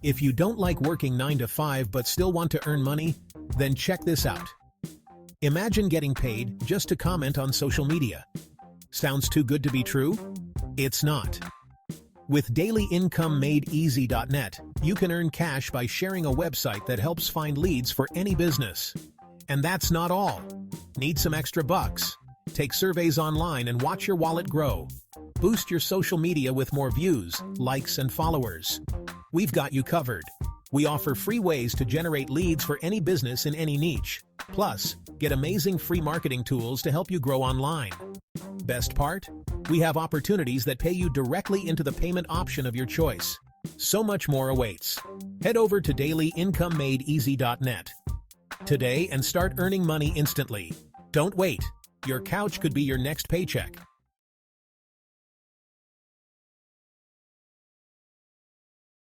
If you don't like working 9 to 5 but still want to earn money, then check this out. Imagine getting paid just to comment on social media. Sounds too good to be true? It's not. With dailyincomeMadeEasy.net, you can earn cash by sharing a website that helps find leads for any business. And that's not all. Need some extra bucks? Take surveys online and watch your wallet grow. Boost your social media with more views, likes, and followers. We've got you covered. We offer free ways to generate leads for any business in any niche. Plus, get amazing free marketing tools to help you grow online. Best part? We have opportunities that pay you directly into the payment option of your choice. So much more awaits. Head over to dailyincomeMadeEasy.net today and start earning money instantly. Don't wait. Your couch could be your next paycheck.